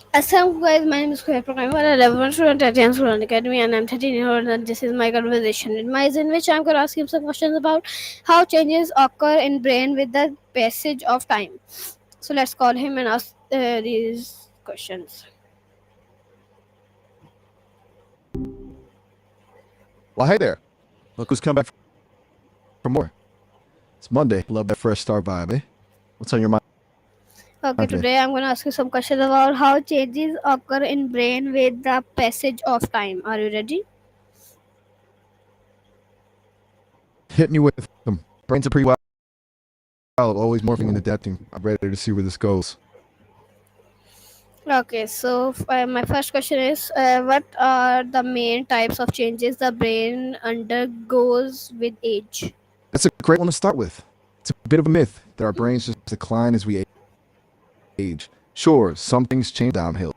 Assalamualaikum guys, my name is Kuya Program. I'm a 11 student at Young Student Academy and I'm 13 years old and this is my conversation with Mice in which I'm going to ask him some questions about how changes occur in brain with the passage of time. So let's call him and ask these questions. Well, hey there. Look who's come back for more. It's Monday. Love that fresh start vibe, eh? What's on your mind Okay, today? today I'm going to ask you some questions about how changes occur in brain with the passage of time. Are you ready? Hitting you with them. Brains are pretty wild, always morphing and adapting. I'm ready to see where this goes. Okay, so my first question is what are the main types of changes the brain undergoes with age? That's a great one to start with. It's a bit of a myth that our brains just decline as we age. Sure, some things change downhill.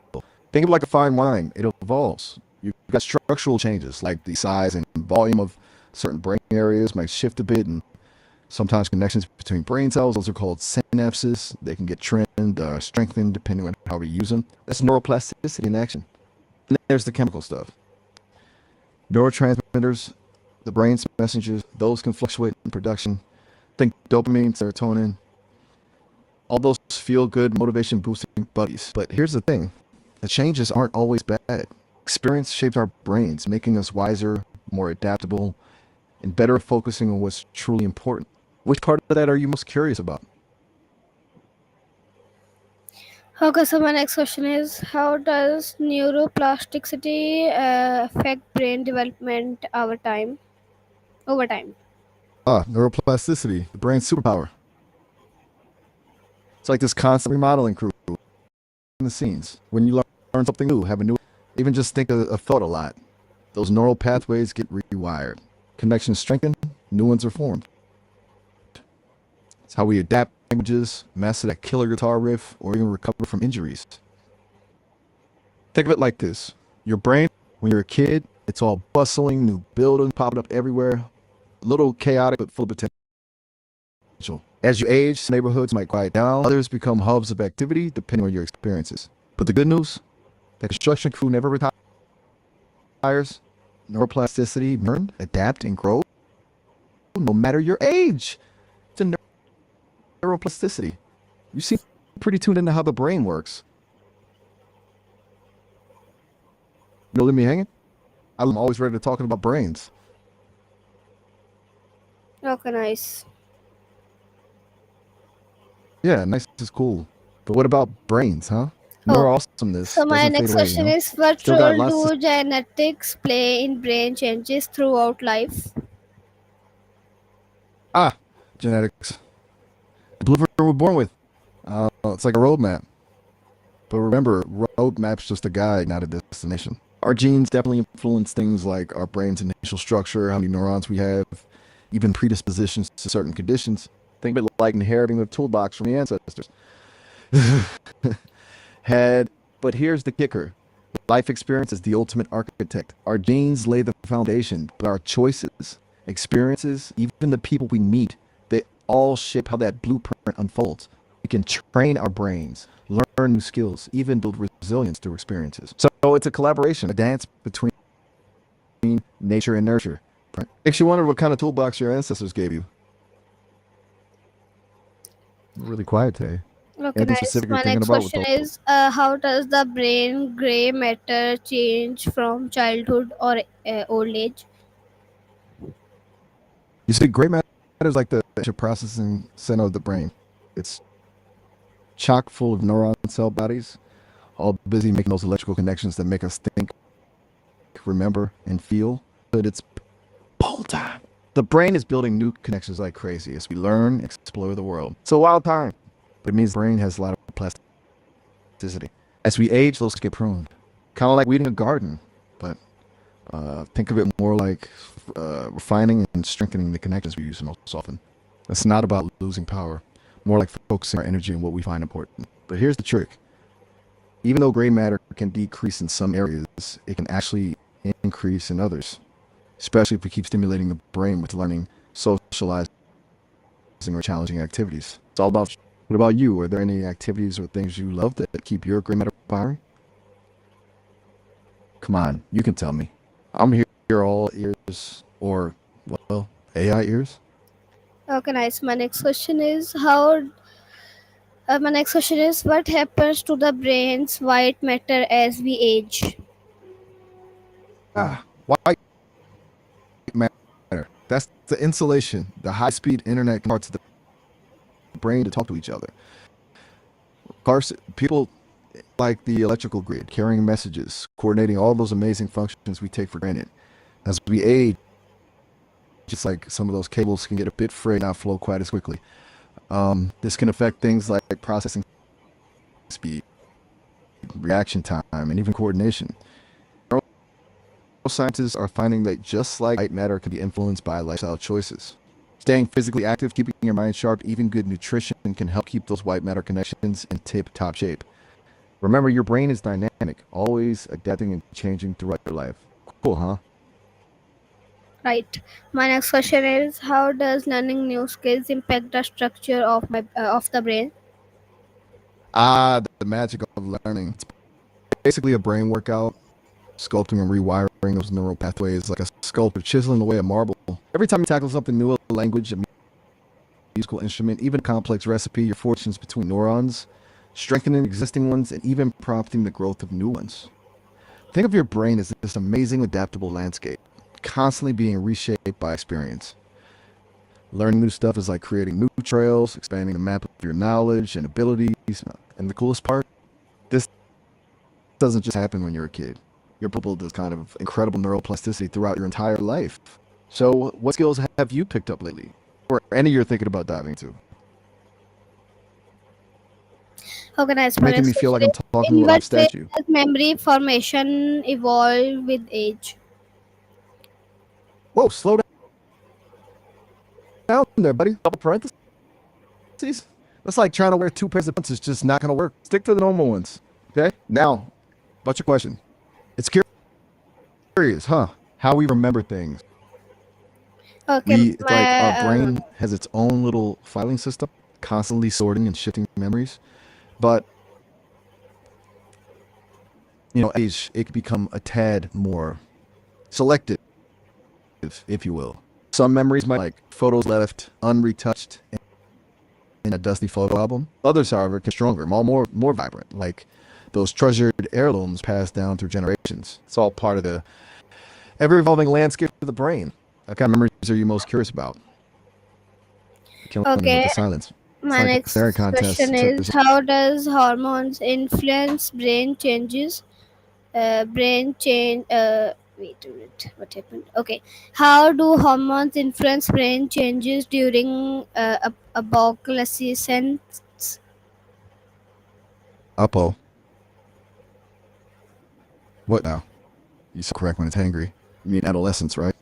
Think of it like a fine wine. It evolves. You've got structural changes, like the size and volume of certain brain areas might shift a bit, and sometimes connections between brain cells, those are called synapses. They can get trimmed, strengthened, depending on how we use them. That's neuroplasticity in action. And then there's the chemical stuff. Neurotransmitters, the brain's messengers, those can fluctuate in production. Think dopamine, serotonin, all those feel good, motivation boosting buddies. But here's the thing, the changes aren't always bad. Experience shapes our brains, making us wiser, more adaptable, and better at focusing on what's truly important. Which part of that are you most curious about? Okay, so my next question is how does neuroplasticity affect brain development over time? Neuroplasticity, the brain's superpower. It's like this constant remodeling crew in the scenes. When you learn something new, have a new, even just think a thought a lot, those neural pathways get rewired. Connections strengthen, new ones are formed. It's how we adapt languages, master that killer guitar riff, or even recover from injuries. Think of it like this. Your brain, when you're a kid, it's all bustling, new buildings popping up everywhere, a little chaotic but full of potential. As you age, some neighborhoods might quiet down, others become hubs of activity depending on your experiences. But the good news, that construction crew never retires. Neuroplasticity, learn, adapt, and grow no matter your age. It's a neuroplasticity. You seem pretty tuned into how the brain works. You know, leave me hanging? I'm always ready to talk about brains. Okay, nice. Yeah, nice is cool. But what about brains, huh? Oh, Neural awesomeness so my doesn't fade next away, you question know? is what Still got role lots to do genetics play in brain changes throughout life? genetics. The blueprint we're born with. It's like a roadmap. But remember, roadmap's just a guide, not a destination. Our genes definitely influence things like our brain's initial structure, how many neurons we have, even predispositions to certain conditions. Think of it like inheriting the toolbox from the ancestors. But here's the kicker. Life experience is the ultimate architect. Our genes lay the foundation, but our choices, experiences, even the people we meet, they all shape how that blueprint unfolds. We can train our brains, learn new skills, even build resilience through experiences. So it's a collaboration, a dance between nature and nurture. Makes you wonder what kind of toolbox your ancestors gave you. Really quiet today. Okay, Anything nice. specific you're My thinking next about with question all? is how does the brain gray matter change from childhood or old age? You see, gray matter is like the processing center of the brain. It's chock full of neuron cell bodies, all busy making those electrical connections that make us think, remember, and feel. But it's ball time. The brain is building new connections like crazy as we learn, explore the world. It's a wild time, but it means the brain has a lot of plasticity. As we age, those get pruned. Kind of like weeding a garden, but think of it more like refining and strengthening the connections we use most often. It's not about losing power, more like focusing our energy on what we find important. But here's the trick. Even though gray matter can decrease in some areas, it can actually increase in others, especially if we keep stimulating the brain with learning, socializing, or challenging activities. It's all about, what about you? Are there any activities or things you love that keep your gray matter firing? Come on, you can tell me. I'm here all ears, or, well, AI ears. Okay, nice. My next question is what happens to the brain's white matter as we age? White matter. That's the insulation, the high-speed internet parts of the brain to talk to each other. Cars, people like the electrical grid, carrying messages, coordinating all those amazing functions we take for granted. As we age, just like some of those cables can get a bit frayed and not flow quite as quickly. This can affect things like processing speed, reaction time, and even coordination. Neuroscientists are finding that just like white matter can be influenced by lifestyle choices. Staying physically active, keeping your mind sharp, even good nutrition can help keep those white matter connections in tip-top shape. Remember, your brain is dynamic, always adapting and changing throughout your life. Cool, huh? Right. My next question is how does learning new skills impact the structure of the brain? The magic of learning. It's basically a brain workout, sculpting and rewiring those neural pathways like a sculptor chiseling away a marble. Every time you tackle something new, a language, a musical instrument, even a complex recipe, your fortunes between neurons, strengthening existing ones, and even prompting the growth of new ones. Think of your brain as this amazing adaptable landscape, constantly being reshaped by experience. Learning new stuff is like creating new trails, expanding the map of your knowledge and abilities. And the coolest part, this doesn't just happen when you're a kid. You're able to this kind of incredible neuroplasticity throughout your entire life. So, what skills have you picked up lately? Or any you're thinking about diving into? Okay, nice. You're My making me next feel question like is I'm talking to in a live what way statue. does memory formation evolve with age? Whoa, slow down there, buddy. Double parentheses. That's like trying to wear two pairs of pants. It's just not going to work. Stick to the normal ones. Okay? Now, about your question. It's curious, huh? How we remember things. Okay, It's like our my brain has its own little filing system, constantly sorting and shifting memories. But, age, it can become a tad more selective, if you will. Some memories might like photos left unretouched in a dusty photo album. Others, however, can be stronger, more vibrant, like those treasured heirlooms passed down through generations. It's all part of the ever-evolving landscape of the brain. What kind of memories are you most curious about? Killing me with okay. the silence. It's My like a staring next contest. question is how does hormones influence brain changes? Brain change. Wait a minute. What happened? Okay. How do hormones influence brain changes during adolescence? Uppo. What now? You so correct when it's angry. You mean adolescence, right?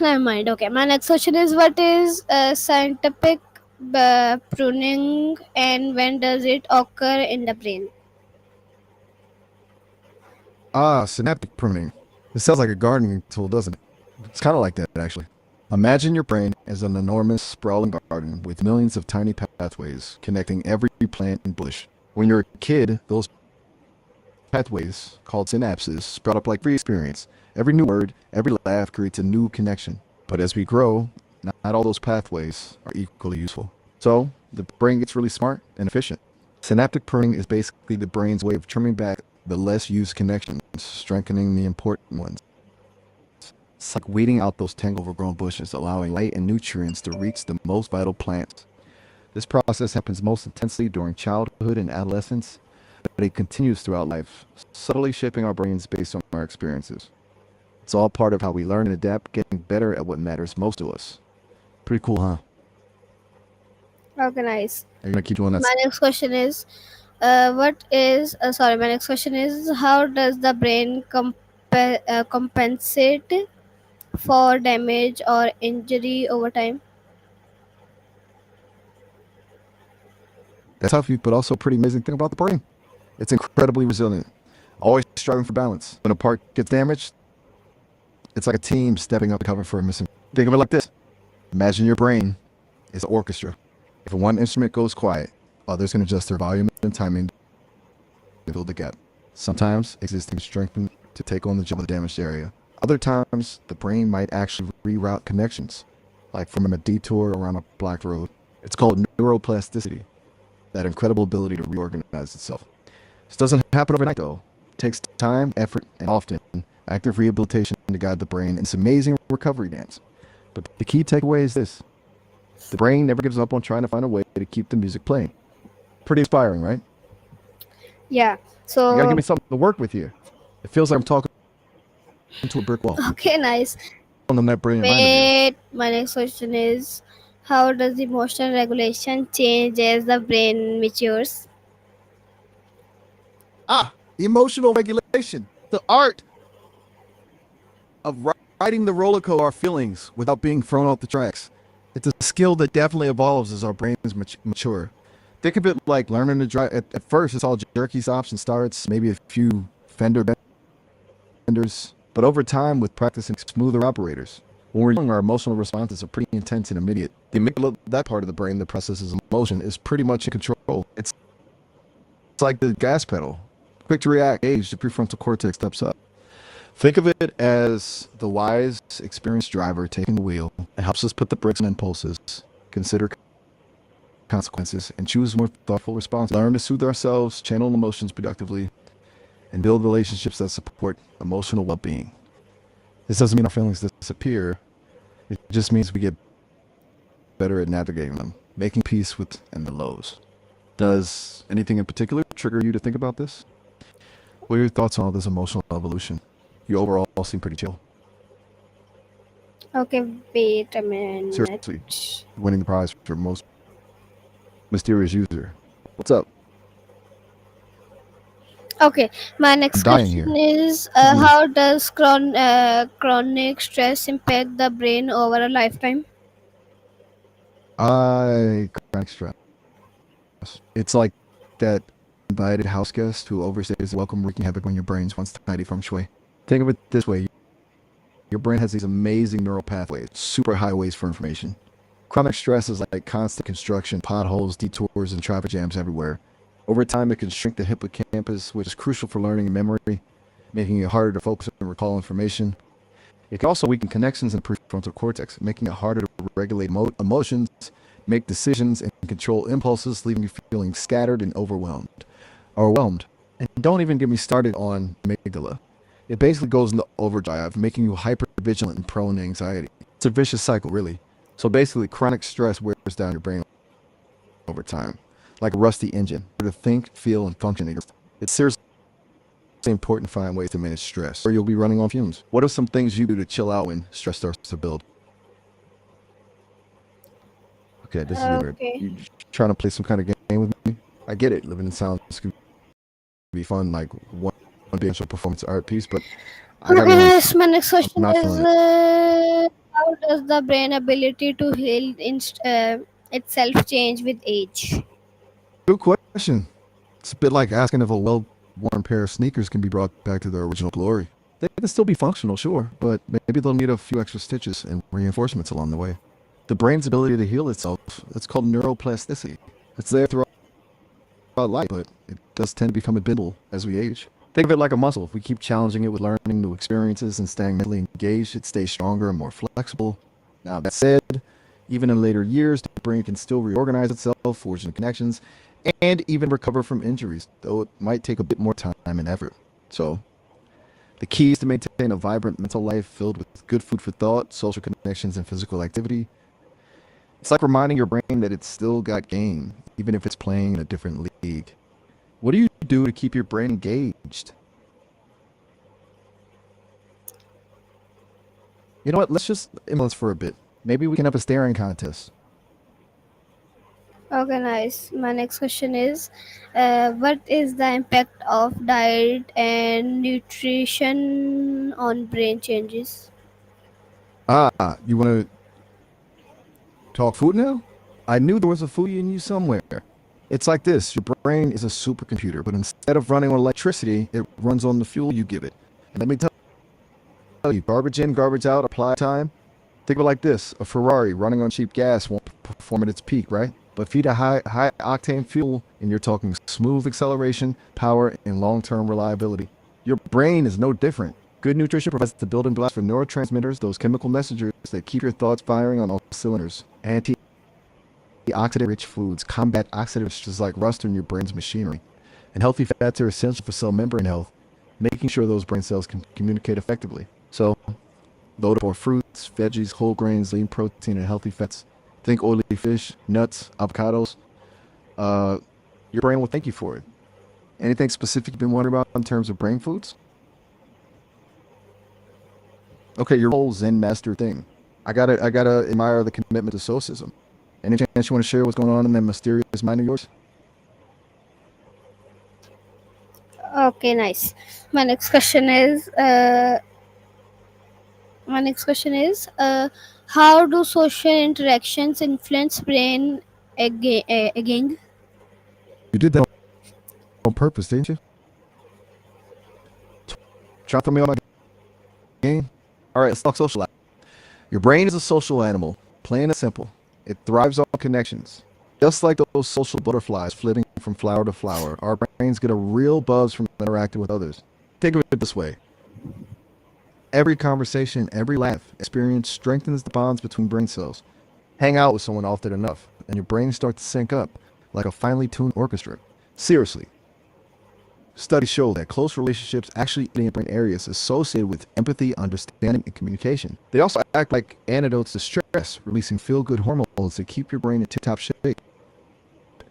Never mind. Okay. My next question is what is scientific pruning and when does it occur in the brain? Synaptic pruning. It sounds like a gardening tool, doesn't it? It's kind of like that, actually. Imagine your brain as an enormous, sprawling garden with millions of tiny pathways connecting every plant and bush. When you're a kid, those pathways, called synapses, sprout up like free experience. Every new word, every laugh creates a new connection. But as we grow, not all those pathways are equally useful. So, the brain gets really smart and efficient. Synaptic pruning is basically the brain's way of trimming back the less used connections, strengthening the important ones. It's like weeding out those tangled overgrown bushes, allowing light and nutrients to reach the most vital plants. This process happens most intensely during childhood and adolescence, but it continues throughout life, subtly shaping our brains based on our experiences. It's all part of how we learn and adapt, getting better at what matters most to us. Pretty cool, huh? Okay, nice. Are you gonna keep doing that? My next question is my next question is how does the brain compensate for damage or injury over time? That's tough, but also a pretty amazing thing about the brain. It's incredibly resilient, always striving for balance. When a part gets damaged, it's like a team stepping up to cover for a missing. Think of it like this. Imagine your brain is an orchestra. If one instrument goes quiet, others can adjust their volume and timing to fill the gap. Sometimes existing strengthen to take on the job of the damaged area. Other times, the brain might actually reroute connections, like from a detour around a blocked road. It's called neuroplasticity, that incredible ability to reorganize itself. This doesn't happen overnight, though. It takes time, effort, and often active rehabilitation to guide the brain in this amazing recovery dance. But the key takeaway is this: the brain never gives up on trying to find a way to keep the music playing. Pretty inspiring, right? Yeah. You gotta give So me something to work with here. It feels like I'm talking to a brick wall. okay, nice. On that brilliant mind of yours. Wait, my next question is, how does emotional regulation change as the brain matures? Emotional regulation. The art of riding the roller coaster of our feelings without being thrown off the tracks. It's a skill that definitely evolves as our brains mature. Think of it like learning to drive. At first, it's all jerky stops and starts, maybe a few fender benders. But over time, with practicing smoother operators, when we're young, our emotional responses are pretty intense and immediate. The amygdala, that part of the brain that processes emotion, is pretty much in control. It's like the gas pedal. Quick to react, age, the prefrontal cortex steps up. Think of it as the wise, experienced driver taking the wheel. It helps us put the brakes on impulses, consider consequences, and choose more thoughtful responses. Learn to soothe ourselves, channel emotions productively, and build relationships that support emotional well-being. This doesn't mean our feelings disappear. It just means we get better at navigating them, making peace with and the lows. Does anything in particular trigger you to think about this? What are your thoughts on all this emotional evolution? You overall seem pretty chill. Okay, wait a minute. Seriously, winning the prize for most mysterious user. What's up? Okay, my I'm next dying question here. is, Mhm. how does chronic stress impact the brain over a lifetime? Chronic stress. It's like that invited house guest who overstays the welcome, wreaking havoc on your brain's once tidy feng shui. Think of it this way: your brain has these amazing neural pathways, super highways for information. Chronic stress is like constant construction, potholes, detours, and traffic jams everywhere. Over time, it can shrink the hippocampus, which is crucial for learning and memory, making it harder to focus and recall information. It can also weaken connections in the prefrontal cortex, making it harder to regulate emotions, make decisions, and control impulses, leaving you feeling scattered and overwhelmed. And don't even get me started on amygdala. It basically goes into overdrive, making you hyper vigilant and prone to anxiety. It's a vicious cycle, really. So basically, chronic stress wears down your brain over time, like a rusty engine. To think, feel, and function. It's seriously important to find ways to manage stress, or you'll be running on fumes. What are some things you do to chill out when stress starts to build? Okay, this is weird. Okay. You trying to play some kind of game with me? I get it. Living in sound could be fun, like one big performance art piece, but I gotta be Okay, honest, yes, my next I'm question not is, feeling it. how does the brain ability to heal itself change with age? Good question. It's a bit like asking if a well-worn pair of sneakers can be brought back to their original glory. They can still be functional, sure, but maybe they'll need a few extra stitches and reinforcements along the way. The brain's ability to heal itself, it's called neuroplasticity. It's there throughout life, but it does tend to become a brittle as we age. Think of it like a muscle. If we keep challenging it with learning new experiences and staying mentally engaged, it stays stronger and more flexible. Now, that said, even in later years, the brain can still reorganize itself, forge new connections, and even recover from injuries, though it might take a bit more time and effort. So, the key is to maintain a vibrant mental life filled with good food for thought, social connections, and physical activity. It's like reminding your brain that it's still got game, even if it's playing in a different league. What do you do to keep your brain engaged? You know what? Let's just immerse for a bit. Maybe we can have a staring contest. Okay, nice. My next question is, what is the impact of diet and nutrition on brain changes? You want to talk food now? I knew there was a foodie in you somewhere. It's like this: your brain is a supercomputer, but instead of running on electricity, it runs on the fuel you give it. And let me tell you, garbage in, garbage out, apply time. Think of it like this: a Ferrari running on cheap gas won't perform at its peak, right? But feed a high octane fuel, and you're talking smooth acceleration, power, and long term reliability. Your brain is no different. Good nutrition provides the building blocks for neurotransmitters, those chemical messengers that keep your thoughts firing on all cylinders. Antioxidant-rich foods combat oxidative stresses like rust in your brain's machinery. And healthy fats are essential for cell membrane health, making sure those brain cells can communicate effectively. So, load up on fruits, veggies, whole grains, lean protein, and healthy fats. Think oily fish, nuts, avocados. Your brain will thank you for it. Anything specific you've been wondering about in terms of brain foods? Okay, your whole Zen master thing. I gotta admire the commitment to stoicism. Any chance you want to share what's going on in that mysterious mind of yours? Okay, nice. My next question is my next question is how do social interactions influence brain again? You did that on purpose, didn't you? Try to throw me on my game. All right, let's talk social. Your brain is a social animal, plain and simple. It thrives on connections. Just like those social butterflies flitting from flower to flower, our brains get a real buzz from interacting with others. Think of it this way. Every conversation, every laugh, experience strengthens the bonds between brain cells. Hang out with someone often enough, and your brain starts to sync up like a finely tuned orchestra. Seriously, studies show that close relationships actually in brain areas associated with empathy, understanding, and communication. They also act like antidotes to stress, releasing feel-good hormones that keep your brain in tip-top shape.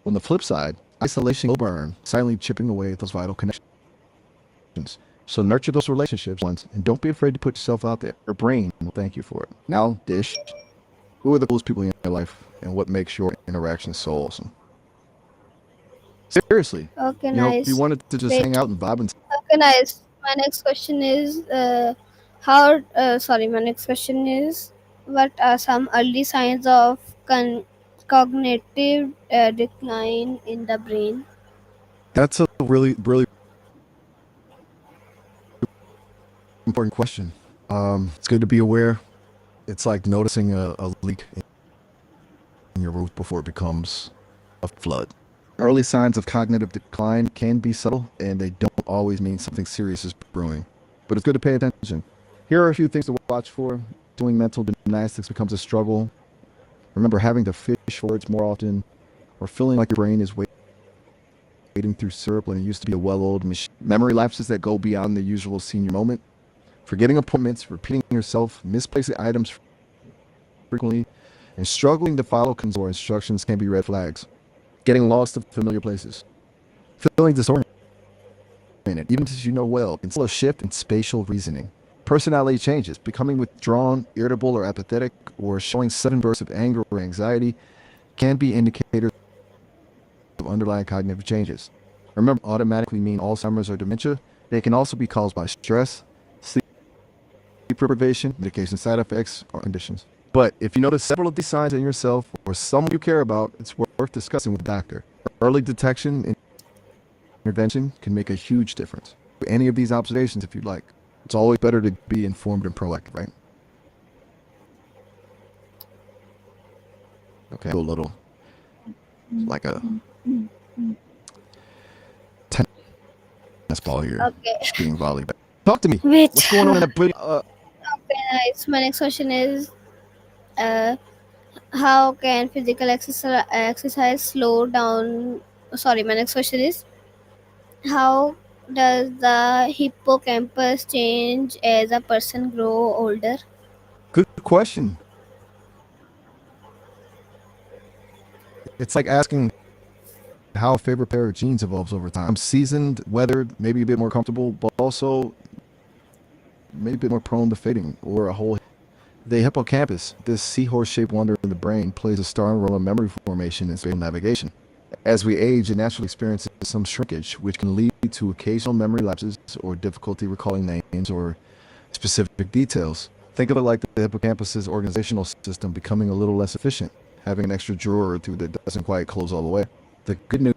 On the flip side, isolation will burn, silently chipping away at those vital connections. So nurture those relationships once, and don't be afraid to put yourself out there. Your brain will thank you for it. Now, Dish, who are the coolest people in your life, and what makes your interactions so awesome? Seriously, Okay, if you nice. wanted to just hang Wait. out and vibe and Okay, nice. My next question is how. Sorry, my next question is what are some early signs of cognitive decline in the brain? that's a really, really important question. It's good to be aware. It's like noticing a leak in your roof before it becomes a flood. Early signs of cognitive decline can be subtle, and they don't always mean something serious is brewing. But it's good to pay attention. Here are a few things to watch for. Doing mental gymnastics becomes a struggle. Remember having to fish for words more often, or feeling like your brain is wading through syrup when it used to be a well-oiled machine. Memory lapses that go beyond the usual senior moment. Forgetting appointments, repeating yourself, misplacing items frequently, and struggling to follow commands or instructions can be red flags. Getting lost in familiar places. Feeling disoriented, even as you know well, can still a shift in spatial reasoning. Personality changes, becoming withdrawn, irritable, or apathetic, or showing sudden bursts of anger or anxiety can be indicators of underlying cognitive changes. Remember, automatically mean Alzheimer's or dementia. They can also be caused by stress, sleep deprivation, medication side effects, or conditions. But if you notice several of these signs in yourself or someone you care about, it's worth discussing with a doctor. Early detection and intervention can make a huge difference. Any of these observations if you'd like. It's always better to be informed and proactive, right? Okay, a little like a tennis ball here, Okay. shooting volleyball. Talk to me. Wait. What's going on in that brilliant? Okay, nice. My next question is uh, how can physical exercise slow down? Sorry, my next question is how does the hippocampus change as a person grow older? Good question. It's like asking how a favorite pair of jeans evolves over time. I'm seasoned, weathered, maybe a bit more comfortable, but also maybe a bit more prone to fading or a whole. The hippocampus, this seahorse-shaped wonder in the brain, plays a starring role in memory formation and spatial navigation. As we age, it naturally experiences some shrinkage, which can lead to occasional memory lapses or difficulty recalling names or specific details. Think of it like the hippocampus's organizational system becoming a little less efficient, having an extra drawer or two that doesn't quite close all the way. The good news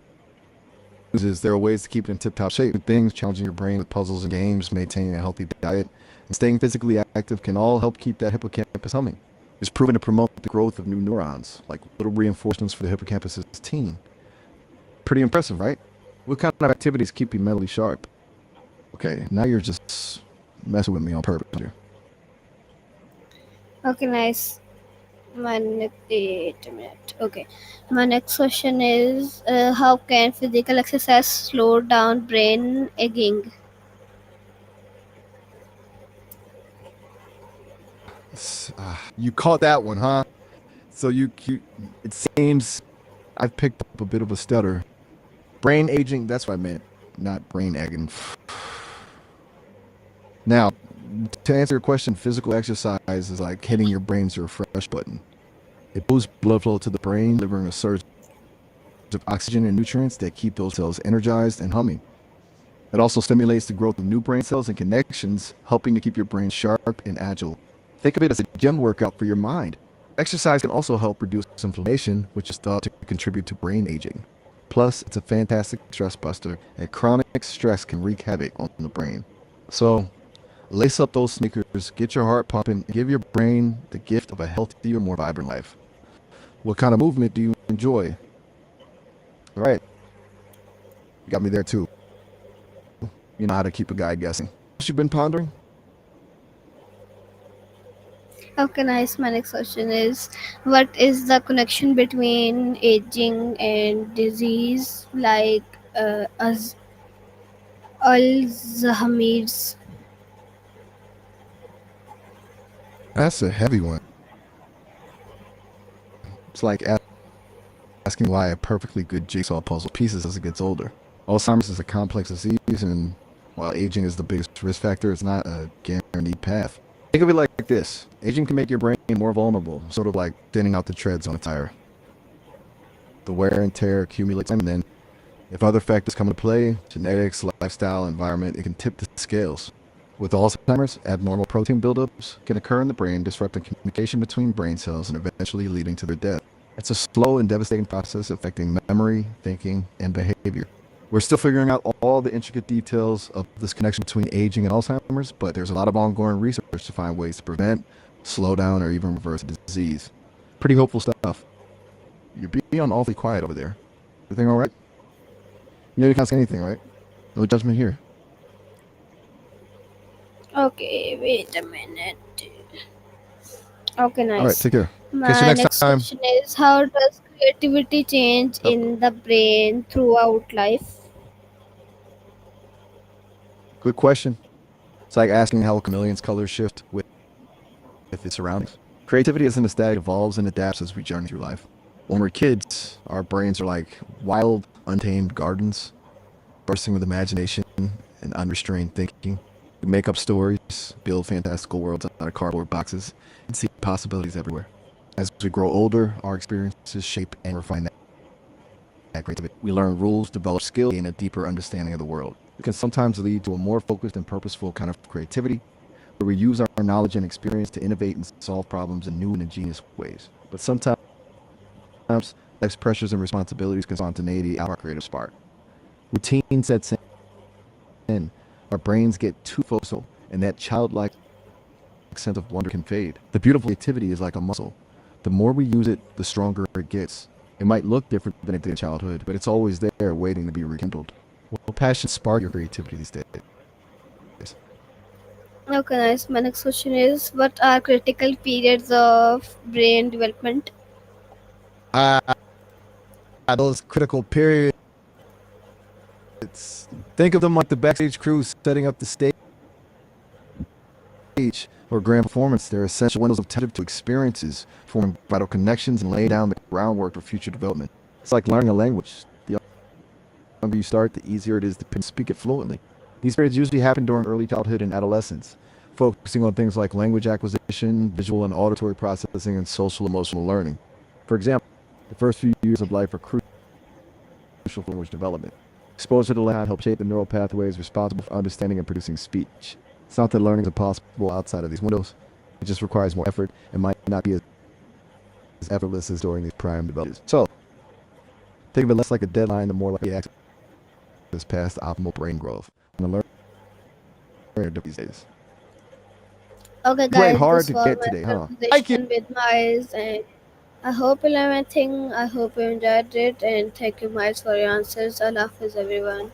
is there are ways to keep it in tip-top shape. Things challenging your brain with puzzles and games, maintaining a healthy diet, and staying physically active can all help keep that hippocampus humming. It's proven to promote the growth of new neurons, like little reinforcements for the hippocampus's team. Pretty impressive, right? What kind of activities keep you mentally sharp? Okay, now you're just messing with me on purpose here. Okay, nice. Wait a minute. Okay, my next question is how can physical exercise slow down brain aging? You caught that one, huh? So it seems I've picked up a bit of a stutter. Brain aging, that's what I meant, not brain egging. Now, to answer your question, physical exercise is like hitting your brain's refresh button. It boosts blood flow to the brain, delivering a surge of oxygen and nutrients that keep those cells energized and humming. It also stimulates the growth of new brain cells and connections, helping to keep your brain sharp and agile. Think of it as a gym workout for your mind. Exercise can also help reduce inflammation, which is thought to contribute to brain aging. Plus, it's a fantastic stress buster, and chronic stress can wreak havoc on the brain. So, lace up those sneakers, get your heart pumping, and give your brain the gift of a healthier, more vibrant life. What kind of movement do you enjoy? All right, you got me there too. You know how to keep a guy guessing. What you been pondering? Okay, nice. My next question is what is the connection between aging and disease like Alzheimer's? That's a heavy one. It's like asking why a perfectly good jigsaw puzzle pieces as it gets older. Alzheimer's is a complex disease, and while aging is the biggest risk factor, it's not a guaranteed path. Think of it like this. Aging can make your brain more vulnerable, sort of like thinning out the treads on a tire. The wear and tear accumulates, and then if other factors come into play, genetics, lifestyle, environment, it can tip the scales. With Alzheimer's, abnormal protein buildups can occur in the brain, disrupting communication between brain cells and eventually leading to their death. It's a slow and devastating process affecting memory, thinking, and behavior. We're still figuring out all the intricate details of this connection between aging and Alzheimer's, but there's a lot of ongoing research to find ways to prevent, slow down, or even reverse the disease. Pretty hopeful stuff. You're being awfully quiet over there. Everything all right? You know you can't say anything, right? No judgment here. Okay, wait a minute. Okay, All right, nice. take care. Catch you My next next time. question is how does creativity change Oh, in the brain throughout life? good question. It's like asking how a chameleon's colors shift with its surroundings. Creativity isn't a static, it evolves and adapts as we journey through life. When we're kids, our brains are like wild, untamed gardens, bursting with imagination and unrestrained thinking. We make up stories, build fantastical worlds out of cardboard boxes, and see possibilities everywhere. As we grow older, our experiences shape and refine that creativity. We learn rules, develop skill, gain a deeper understanding of the world. It can sometimes lead to a more focused and purposeful kind of creativity, where we use our knowledge and experience to innovate and solve problems in new and ingenious ways. But sometimes life's pressures and responsibilities can spontaneity out our creative spark. Routine sets in. Our brains get too focused, and that childlike sense of wonder can fade. The beautiful creativity is like a muscle. The more we use it, the stronger it gets. It might look different than it did in childhood, but it's always there waiting to be rekindled. What passion spark your creativity these days? Okay, nice. My next question is what are critical periods of brain development? Ah, those critical periods. Think of them like the backstage crew setting up the stage or grand performance. They're essential windows of time to experiences, forming vital connections and laying down the groundwork for future development. It's like learning a language. The younger you start, the easier it is to speak it fluently. These periods usually happen during early childhood and adolescence, focusing on things like language acquisition, visual and auditory processing, and social emotional learning. For example, the first few years of life are crucial for language development. Exposure to language helps shape the neural pathways responsible for understanding and producing speech. It's not that learning is impossible outside of these windows. It just requires more effort and might not be as effortless as during these prime development. So, think of it less like a deadline, the more like the access past optimal brain growth. And the learner these days. Okay, Played guys, hard this to was get my today, huh? Thank you. conversation with Miles, and I hope you learned anything. I hope you enjoyed it, and thank you, Miles, for your answers. Allah Hafiz, everyone.